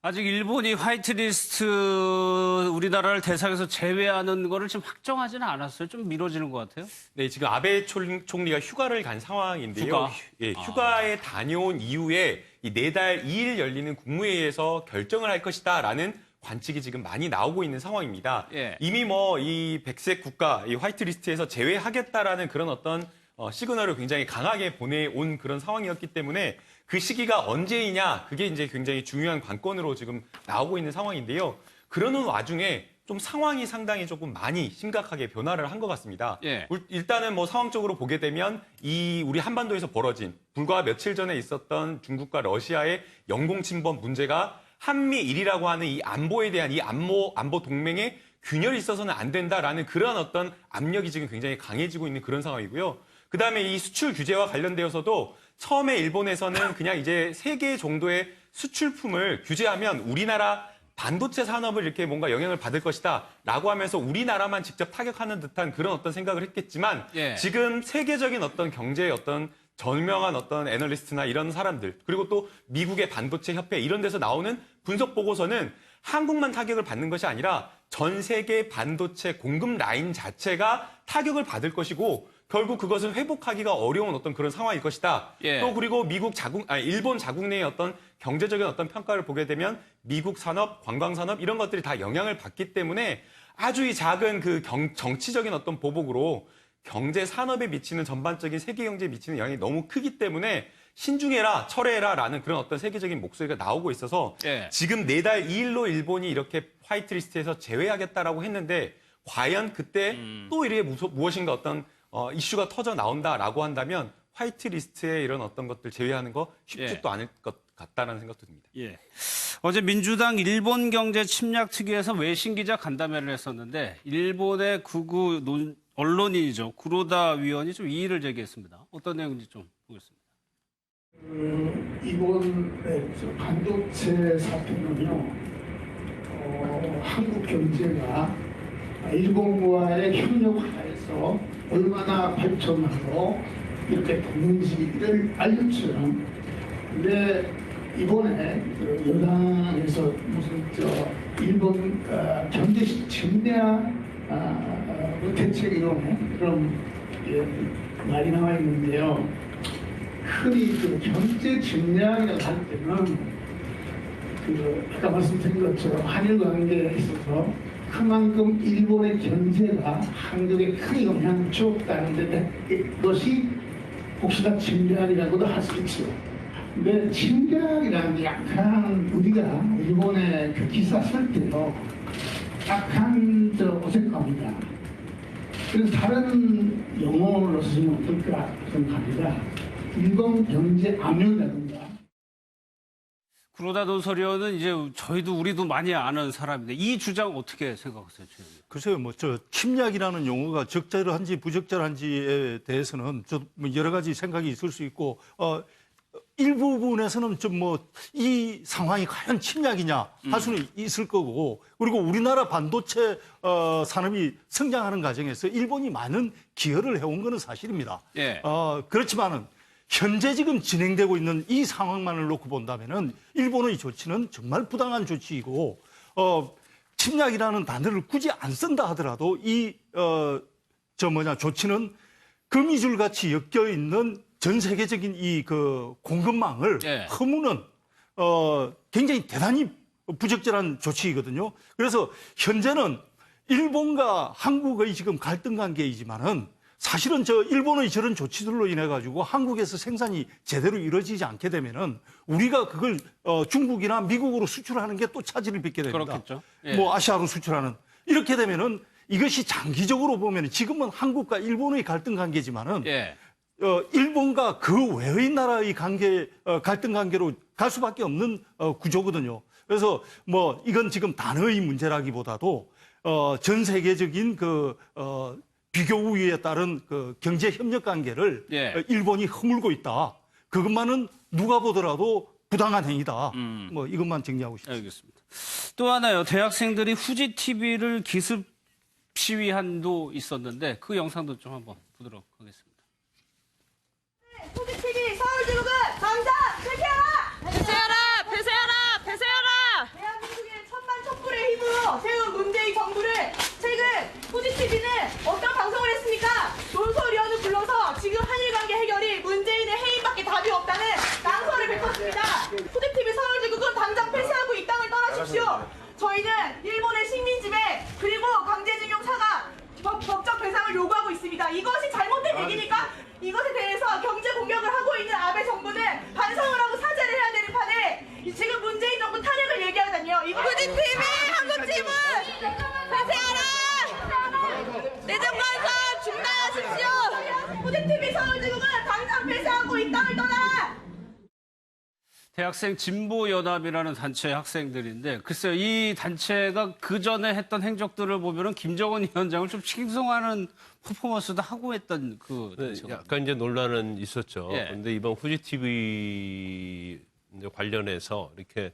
아직 일본이 화이트리스트 우리나라를 대상에서 제외하는 거를 지금 확정하지는 않았어요. 좀 미뤄지는 것 같아요. 네, 지금 아베 총리가 휴가를 간 상황인데요. 휴가? 휴가에 다녀온 이후에 이 내달 2일 열리는 국무회의에서 결정을 할 것이다라는 관측이 지금 많이 나오고 있는 상황입니다. 예. 이미 이 백색 국가, 이 화이트리스트에서 제외하겠다라는 그런 어떤 시그널을 굉장히 강하게 보내온 그런 상황이었기 때문에 그 시기가 언제이냐, 그게 이제 굉장히 중요한 관건으로 지금 나오고 있는 상황인데요. 그러는 와중에 좀 상황이 상당히 조금 많이 심각하게 변화를 한 것 같습니다. 예. 일단은 상황적으로 보게 되면 우리 한반도에서 벌어진 불과 며칠 전에 있었던 중국과 러시아의 영공 침범 문제가 한미일이라고 하는 이 안보에 대한 이 안보 동맹에 균열이 있어서는 안 된다라는 그런 어떤 압력이 지금 굉장히 강해지고 있는 그런 상황이고요. 그다음에 이 수출 규제와 관련되어서도 처음에 일본에서는 그냥 이제 3개 정도의 수출품을 규제하면 우리나라 반도체 산업을 이렇게 뭔가 영향을 받을 것이다 라고 하면서 우리나라만 직접 타격하는 듯한 그런 어떤 생각을 했겠지만 예. 지금 세계적인 어떤 경제의 어떤 저명한 어떤 애널리스트나 이런 사람들 그리고 또 미국의 반도체 협회 이런 데서 나오는 분석 보고서는 한국만 타격을 받는 것이 아니라 전 세계 반도체 공급 라인 자체가 타격을 받을 것이고 결국 그것은 회복하기가 어려운 어떤 그런 상황일 것이다. 예. 또 그리고 일본 자국 내의 어떤 경제적인 어떤 평가를 보게 되면 미국 산업, 관광 산업 이런 것들이 다 영향을 받기 때문에 아주 이 작은 그 정치적인 어떤 보복으로 경제 산업에 미치는 전반적인 세계 경제에 미치는 영향이 너무 크기 때문에 신중해라, 철회해라라는 그런 어떤 세계적인 목소리가 나오고 있어서 예. 지금 내달 2일로 일본이 이렇게 화이트리스트에서 제외하겠다라고 했는데 과연 그때 또 이렇게 무엇인가 어떤 이슈가 터져 나온다라고 한다면 화이트리스트의 이런 어떤 것들 제외하는 거 쉽지도 않을 것 같다는 생각도 듭니다. 예. 어제 민주당 일본 경제 침략 특위에서 외신 기자 간담회를 했었는데 일본의 극우 언론인이죠. 구로다 위원이 좀 이의를 제기했습니다. 어떤 내용인지 좀 보겠습니다. 이번에 반도체 사태는요, 한국 경제가 일본과의 협력하에서 얼마나 발전하고 이렇게 됐는지를 알려주는. 근데 이번에 여당에서 무슨 일본 경제 침략 대책위원회 그런 말이 나와 있는데요. 흔히 경제 침략이라고 할 때는 아까 말씀드린 것처럼 한일 관계에 있어서 그만큼 일본의 경제가 한국에 큰 영향을 주었다는데 그것이 혹시나 침략이라고도 할 수 있죠. 근데 침략이라는 게 약간 우리가 일본의 그 기사 쓸 때도 약간 어색합니다. 그래서 다른 용어로 쓰면 어떨까 생각합니다. 일본 경제 압력이라든가. 구로다 논설위원은 이제 우리도 많이 아는 사람인데 이 주장 어떻게 생각하세요? 글쎄요, 침략이라는 용어가 적절한지 부적절한지에 대해서는 여러 가지 생각이 있을 수 있고, 일부분에서는 이 상황이 과연 침략이냐 할 수는 있을 거고, 그리고 우리나라 반도체 산업이 성장하는 과정에서 일본이 많은 기여를 해온 것은 사실입니다. 예. 그렇지만은 현재 지금 진행되고 있는 이 상황만을 놓고 본다면은 일본의 조치는 정말 부당한 조치이고, 침략이라는 단어를 굳이 안 쓴다 하더라도 조치는 거미줄 같이 엮여 있는 전 세계적인 공급망을 예. 허무는 굉장히 대단히 부적절한 조치이거든요. 그래서 현재는 일본과 한국의 지금 갈등 관계이지만은 사실은 일본의 저런 조치들로 인해 가지고 한국에서 생산이 제대로 이루어지지 않게 되면은 우리가 그걸 중국이나 미국으로 수출하는 게 또 차질을 빚게 됩니다. 그렇겠죠. 예. 아시아로 수출하는 이렇게 되면은 이것이 장기적으로 보면 지금은 한국과 일본의 갈등 관계지만은 예. 일본과 그 외의 나라의 갈등 관계로 갈 수밖에 없는 구조거든요. 그래서 이건 지금 단어의 문제라기보다도 전 세계적인 비교 우위에 따른 경제 협력 관계를 예. 일본이 허물고 있다. 그것만은 누가 보더라도 부당한 행위다. 이것만 정리하고 싶습니다. 알겠습니다. 또 하나요. 대학생들이 후지 TV를 기습 시위한도 있었는데 그 영상도 좀 한번 보도록 하겠습니다. 후지 TV 서울지구는 당장 폐쇄하라! 폐쇄하라! 폐쇄하라! 폐쇄하라! 대학생 진보연합이라는 단체 학생들인데 글쎄요, 이 단체가 그 전에 했던 행적들을 보면은 김정은 위원장을 좀 칭송하는 퍼포먼스도 하고 했던 그 네, 단체가. 약간 이제 논란은 있었죠. 예. 그런데 이번 후지 TV 관련해서 이렇게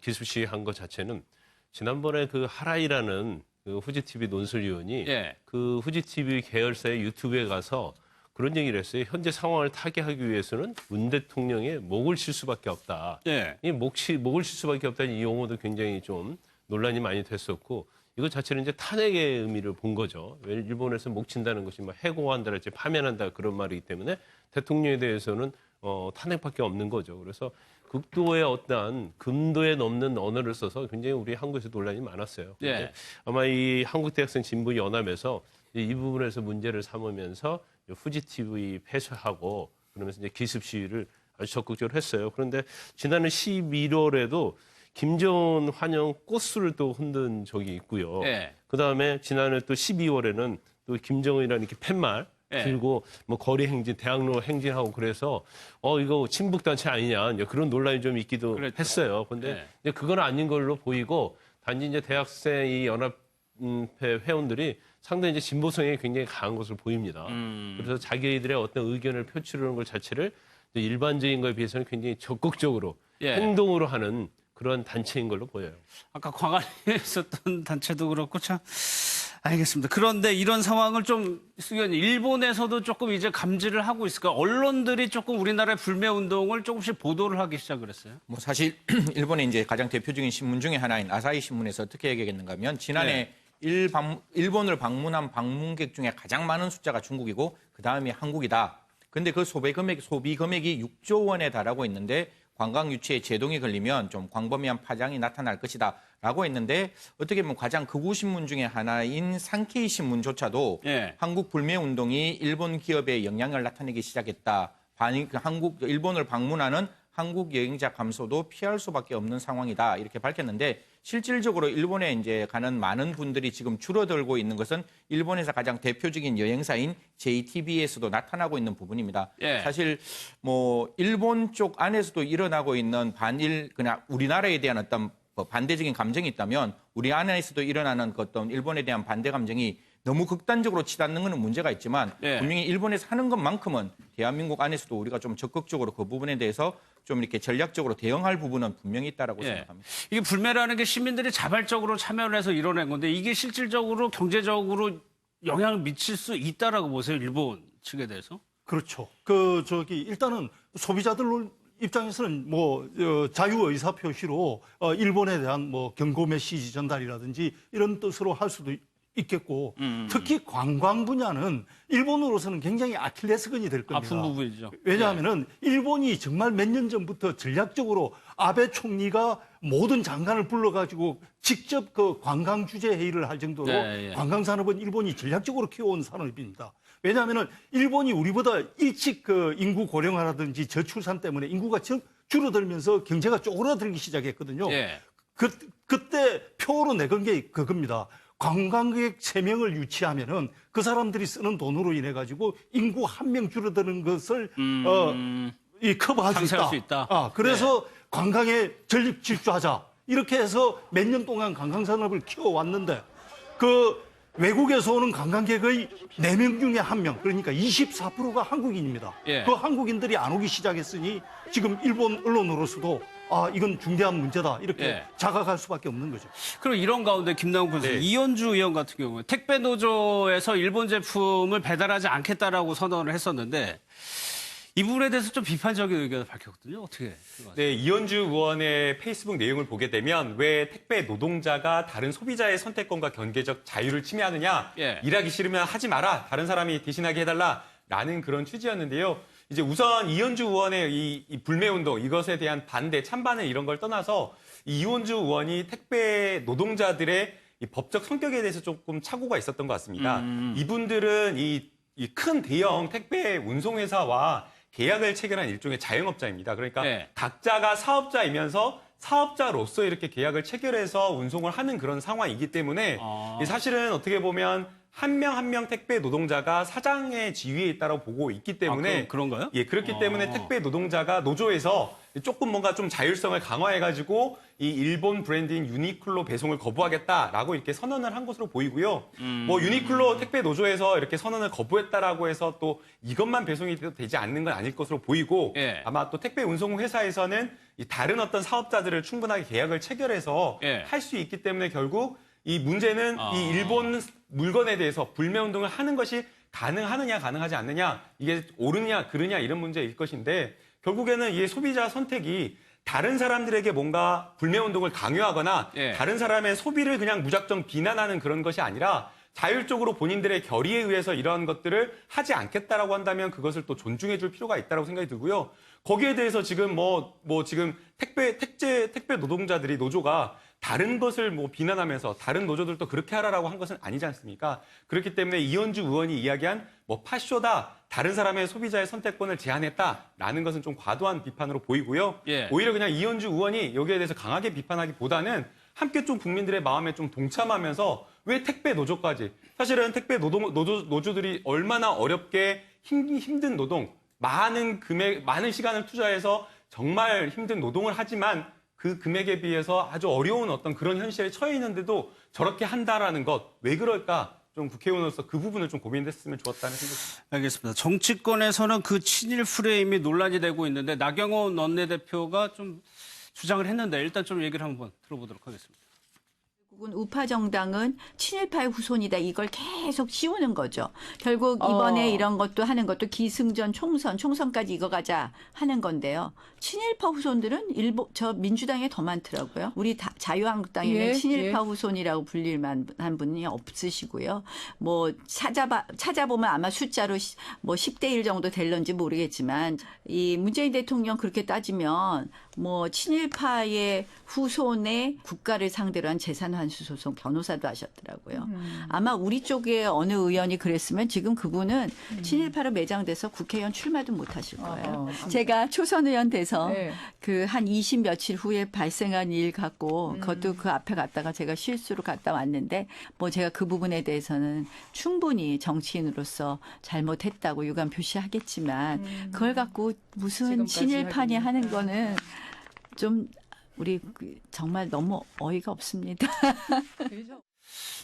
기습 시위한 것 자체는 지난번에 그 하라이라는 그 후지 TV 논설위원이 예. 그 후지 TV 계열사의 유튜브에 가서 그런 얘기를 했어요. 현재 상황을 타개하기 위해서는 문 대통령의 목을 칠 수밖에 없다. 예. 이 목을 칠 수밖에 없다는 이 용어도 굉장히 좀 논란이 많이 됐었고 이것 자체는 이제 탄핵의 의미를 본 거죠. 왜냐하면 일본에서 목 친다는 것이 막 해고한다랄지 파면한다 그런 말이기 때문에 대통령에 대해서는 탄핵밖에 없는 거죠. 그래서 극도의 어떠한 금도에 넘는 언어를 써서 굉장히 우리 한국에서 논란이 많았어요. 예. 아마 이 한국대학생 진보연합에서 이 부분에서 문제를 삼으면서 후지 TV 폐쇄하고 그러면서 이제 기습 시위를 아주 적극적으로 했어요. 그런데 지난해 11월에도 김정은 환영 꽃술을 또 흔든 적이 있고요. 예. 그다음에 지난해 또 12월에는 또 김정은이라는 이렇게 팻말 예. 들고 뭐 거리 행진, 대학로 행진하고 그래서 이거 친북 단체 아니냐 이제 그런 논란이 좀 있기도 그랬죠. 했어요. 근데 예. 이제 그건 아닌 걸로 보이고 단지 이제 대학생 이 연합회 회원들이 상당히 이제 진보성이 굉장히 강한 것으로 보입니다. 그래서 자기들의 어떤 의견을 표출하는 것 자체를 이제 일반적인 거에 비해서는 굉장히 적극적으로 예. 행동으로 하는 그런 단체인 걸로 보여요. 아까 광안리에 있었던 단체도 그렇고 참 알겠습니다. 그런데 이런 상황을 좀 수견이 일본에서도 조금 이제 감지를 하고 있을까? 언론들이 조금 우리나라의 불매 운동을 조금씩 보도를 하기 시작을 했어요. 뭐 사실 일본의 이제 가장 대표적인 신문 중에 하나인 아사히 신문에서 어떻게 얘기했는가 하면 지난해 일본을 방문한 방문객 중에 가장 많은 숫자가 중국이고 그다음이 한국이다. 근데 그 소비 금액이 6조 원에 달하고 있는데 관광 유치에 제동이 걸리면 좀 광범위한 파장이 나타날 것이다라고 했는데 어떻게 보면 가장 극우 신문 중에 하나인 산케이 신문조차도 예. 한국 불매 운동이 일본 기업에 영향을 나타내기 시작했다. 일본을 방문하는 한국 여행자 감소도 피할 수밖에 없는 상황이다. 이렇게 밝혔는데 실질적으로 일본에 이제 가는 많은 분들이 지금 줄어들고 있는 것은 일본에서 가장 대표적인 여행사인 JTB에서도 나타나고 있는 부분입니다. 예. 사실 뭐 일본 쪽 안에서도 일어나고 있는 그냥 우리나라에 대한 어떤 반대적인 감정이 있다면 우리 안에서도 일어나는 그 어떤 일본에 대한 반대 감정이 너무 극단적으로 치닫는 것은 문제가 있지만 예. 분명히 일본에서 하는 것만큼은 대한민국 안에서도 우리가 좀 적극적으로 그 부분에 대해서 좀 이렇게 전략적으로 대응할 부분은 분명히 있다라고 예. 생각합니다. 이게 불매라는 게 시민들이 자발적으로 참여를 해서 이뤄낸 건데 이게 실질적으로 경제적으로 영향을 미칠 수 있다라고 보세요, 일본 측에 대해서? 그렇죠. 일단은 소비자들 입장에서는 자유 의사 표시로 일본에 대한 경고 메시지 전달이라든지 이런 뜻으로 할 수도 있겠고 특히 관광 분야는 일본으로서는 굉장히 아킬레스건이 될 겁니다. 아픈 부분이죠. 왜냐하면은 일본이 정말 몇 년 전부터 전략적으로 아베 총리가 모든 장관을 불러가지고 직접 그 관광 주재 회의를 할 정도로 예. 관광 산업은 일본이 전략적으로 키워온 산업입니다. 왜냐하면은 일본이 우리보다 일찍 그 인구 고령화라든지 저출산 때문에 인구가 줄어들면서 경제가 쪼그라들기 시작했거든요. 예. 그때 표로 내건 게 그겁니다. 관광객 3명을 유치하면은 그 사람들이 쓰는 돈으로 인해 가지고 인구 1명 줄어드는 것을 커버할 수 상쇄할 있다. 수 있다. 그래서 관광에 전력 질주하자. 이렇게 해서 몇 년 동안 관광산업을 키워왔는데 그 외국에서 오는 관광객의 4명 중에 1명, 그러니까 24%가 한국인입니다. 예. 그 한국인들이 안 오기 시작했으니 지금 일본 언론으로서도 이건 중대한 문제다. 이렇게 예. 자각할 수밖에 없는 거죠. 그럼 이런 가운데 김남국 교수, 네. 이현주 의원 같은 경우에 택배 노조에서 일본 제품을 배달하지 않겠다라고 선언을 했었는데 이 부분에 대해서 좀 비판적인 의견을 밝혔거든요. 어떻게 생각하세요? 네, 이현주 의원의 페이스북 내용을 보게 되면 왜 택배 노동자가 다른 소비자의 선택권과 경제적 자유를 침해하느냐, 예. 일하기 싫으면 하지 마라, 다른 사람이 대신하게 해달라라는 그런 취지였는데요. 이제 우선 이현주 의원의 이 불매운동, 이것에 대한 반대, 찬반을 이런 걸 떠나서 이현주 의원이 택배 노동자들의 이 법적 성격에 대해서 조금 착오가 있었던 것 같습니다. 이분들은 이 큰 대형 택배 운송회사와 계약을 체결한 일종의 자영업자입니다. 그러니까 네. 각자가 사업자이면서 사업자로서 이렇게 계약을 체결해서 운송을 하는 그런 상황이기 때문에 사실은 어떻게 보면 한 명 한 명 택배 노동자가 사장의 지위에 있다고 보고 있기 때문에 그런가요? 예, 그렇기 때문에 택배 노동자가 노조에서 조금 뭔가 좀 자율성을 강화해가지고 이 일본 브랜드인 유니클로 배송을 거부하겠다라고 이렇게 선언을 한 것으로 보이고요. 뭐 유니클로 택배 노조에서 이렇게 선언을 거부했다라고 해서 또 이것만 배송이 되지 않는 건 아닐 것으로 보이고 예. 아마 또 택배 운송 회사에서는 이 다른 어떤 사업자들을 충분하게 계약을 체결해서 예. 할 수 있기 때문에 결국 이 문제는 이 일본 물건에 대해서 불매 운동을 하는 것이 가능하느냐 가능하지 않느냐 이게 옳으냐 그르냐 이런 문제일 것인데 결국에는 이 소비자 선택이 다른 사람들에게 뭔가 불매 운동을 강요하거나 예. 다른 사람의 소비를 그냥 무작정 비난하는 그런 것이 아니라 자율적으로 본인들의 결의에 의해서 이러한 것들을 하지 않겠다라고 한다면 그것을 또 존중해 줄 필요가 있다고 생각이 들고요. 거기에 대해서 지금 지금 택배 노동자들이 노조가 다른 것을 비난하면서 다른 노조들도 그렇게 하라라고 한 것은 아니지 않습니까? 그렇기 때문에 이현주 의원이 이야기한 파쇼다, 다른 사람의 소비자의 선택권을 제한했다라는 것은 좀 과도한 비판으로 보이고요. 예. 오히려 그냥 이현주 의원이 여기에 대해서 강하게 비판하기보다는 함께 좀 국민들의 마음에 좀 동참하면서 왜 택배 노조까지? 사실은 택배 노조들이 얼마나 어렵게 힘든 노동, 많은 시간을 투자해서 정말 힘든 노동을 하지만 그 금액에 비해서 아주 어려운 어떤 그런 현실에 처해 있는데도 저렇게 한다라는 것, 왜 그럴까? 좀 국회의원으로서 그 부분을 좀 고민했으면 좋았다는 생각입니다. 알겠습니다. 정치권에서는 그 친일 프레임이 논란이 되고 있는데 나경원 원내대표가 좀 주장을 했는데 일단 좀 얘기를 한번 들어보도록 하겠습니다. 결국은 우파 정당은 친일파의 후손이다 이걸 계속 씌우는 거죠. 결국 이번에 이런 것도 하는 것도 기승전 총선까지 이거 가자 하는 건데요. 친일파 후손들은 민주당에 더 많더라고요. 우리 자유한국당에는 친일파 후손이라고 불릴 만한 분이 없으시고요. 찾아보면 아마 숫자로 10대 1 정도 될런지 모르겠지만 이 문재인 대통령 그렇게 따지면 친일파의 후손의 국가를 상대로 한 재산 환수 소송 변호사도 하셨더라고요. 아마 우리 쪽에 어느 의원이 그랬으면 지금 그분은 친일파로 매장돼서 국회의원 출마도 못 하실 거예요. 제가 초선 의원 돼서 그 한 20 며칠 후에 발생한 일 갖고 그것도 그 앞에 갔다가 제가 실수로 갔다 왔는데 제가 그 부분에 대해서는 충분히 정치인으로서 잘못했다고 유감 표시하겠지만 그걸 갖고 무슨 친일파니 하는 거는 좀 우리 정말 너무 어이가 없습니다.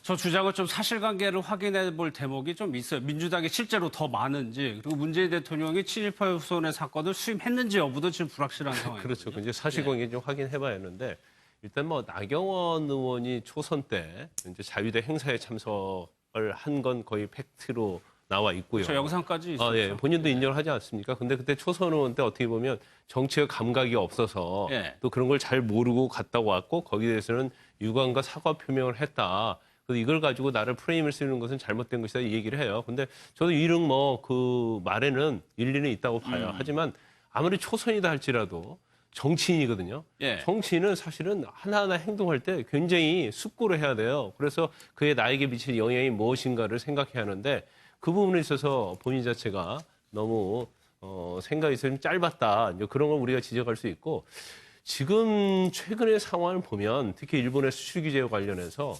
저 주장을 좀 사실관계를 확인해 볼 대목이 좀 있어요. 민주당이 실제로 더 많은지 그리고 문재인 대통령이 친일파 후손의 사건을 수임했는지 여부도 지금 불확실한 상황이에요. 그렇죠. 이제 사실관계 좀 확인해봐야 하는데 일단 나경원 의원이 초선 때 이제 자유대 행사에 참석을 한 건 거의 팩트로 나와 있고요. 저 영상까지 있어요. 예, 본인도 인정을 하지 않습니까? 근데 그때 초선 의원 때 어떻게 보면 정치의 감각이 없어서 또 그런 걸 잘 모르고 갔다 왔고 거기에 대해서는 유감과 사과 표명을 했다. 그래서 이걸 가지고 나를 프레임을 쓰는 것은 잘못된 것이다 이 얘기를 해요. 근데 저도 이런 그 말에는 일리는 있다고 봐요. 하지만 아무리 초선이다 할지라도 정치인이거든요. 정치인은 사실은 하나하나 행동할 때 굉장히 숙고를 해야 돼요. 그래서 그게 나에게 미칠 영향이 무엇인가를 생각해야 하는데 그 부분에 있어서 본인 자체가 너무 생각이 좀 짧았다. 이제 그런 걸 우리가 지적할 수 있고 지금 최근의 상황을 보면 특히 일본의 수출 규제와 관련해서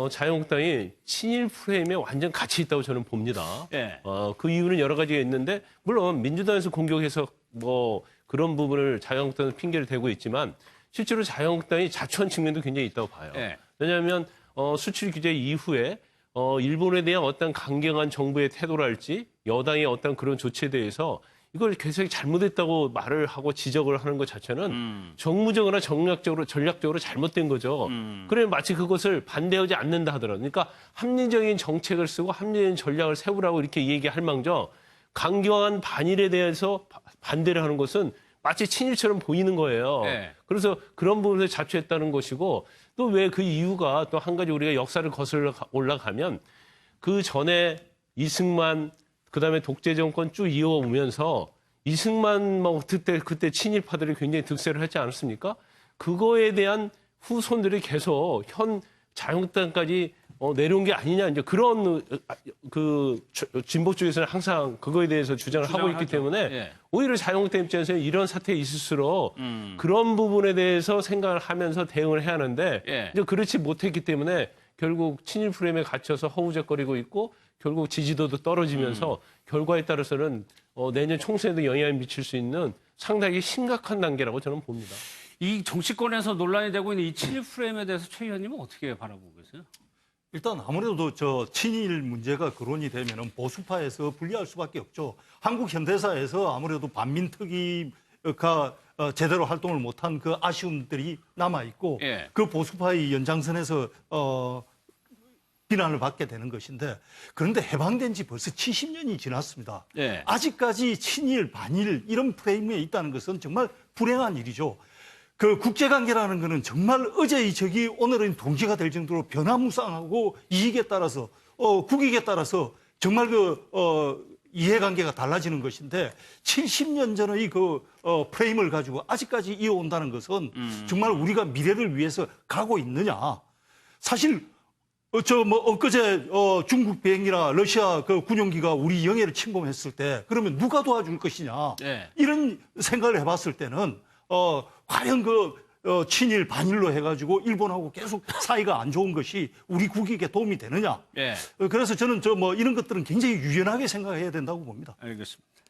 자유한국당이 친일 프레임에 완전 같이 있다고 저는 봅니다. 그 이유는 여러 가지가 있는데 물론 민주당에서 공격해서 그런 부분을 자유한국당은 핑계를 대고 있지만 실제로 자유한국당이 자초한 측면도 굉장히 있다고 봐요. 왜냐하면 수출 규제 이후에 일본에 대한 어떤 강경한 정부의 태도랄지 여당의 어떤 그런 조치에 대해서 이걸 계속 잘못했다고 말을 하고 지적을 하는 것 자체는 정무적으로나 전략적으로 잘못된 거죠. 그래 마치 그것을 반대하지 않는다 하더라도 그러니까 합리적인 정책을 쓰고 합리적인 전략을 세우라고 이렇게 얘기할 망정 강경한 반일에 대해서 반대를 하는 것은 마치 친일처럼 보이는 거예요. 그래서 그런 부분에서 자초했다는 것이고 또 왜 그 이유가 또 한 가지 우리가 역사를 거슬러 올라가면 그 전에 이승만 그다음에 독재 정권 쭉 이어오면서 이승만 그때 친일파들이 굉장히 득세를 했지 않았습니까? 그거에 대한 후손들이 계속 현 자유한국당까지 내려온 게 아니냐 이제 그런 진보 쪽에서는 항상 그거에 대해서 주장을 하고 있기 때문에 오히려 자유한국당 입장에서는 이런 사태가 있을수록 그런 부분에 대해서 생각을 하면서 대응을 해야 하는데 이제 그렇지 못했기 때문에 결국 친일 프레임에 갇혀서 허우적거리고 있고 결국 지지도도 떨어지면서 결과에 따라서는 내년 총선에도 영향을 미칠 수 있는 상당히 심각한 단계라고 저는 봅니다. 이 정치권에서 논란이 되고 있는 이 친일 프레임에 대해서 최 의원님은 어떻게 바라보고 계세요? 일단 아무래도 저 친일 문제가 거론이 되면은 보수파에서 불리할 수밖에 없죠. 한국 현대사에서 아무래도 반민특위가 제대로 활동을 못한 그 아쉬움들이 남아 있고 예. 그 보수파의 연장선에서 비난을 받게 되는 것인데 그런데 해방된 지 벌써 70년이 지났습니다. 예. 아직까지 친일, 반일 이런 프레임에 있다는 것은 정말 불행한 일이죠. 그 국제관계라는 것은 정말 어제의 적이 오늘은 동지가 될 정도로 변화무쌍하고 이익에 따라서 국익에 따라서 정말 이해관계가 달라지는 것인데 70년 전의 프레임을 가지고 아직까지 이어온다는 것은 정말 우리가 미래를 위해서 가고 있느냐. 사실 엊그제 중국 비행기나 러시아 그 군용기가 우리 영해를 침범했을 때 그러면 누가 도와줄 것이냐. 네. 이런 생각을 해봤을 때는 과연 친일 반일로 해가지고 일본하고 계속 사이가 안 좋은 것이 우리 국익에 도움이 되느냐. 예. 그래서 저는 이런 것들은 굉장히 유연하게 생각해야 된다고 봅니다. 알겠습니다.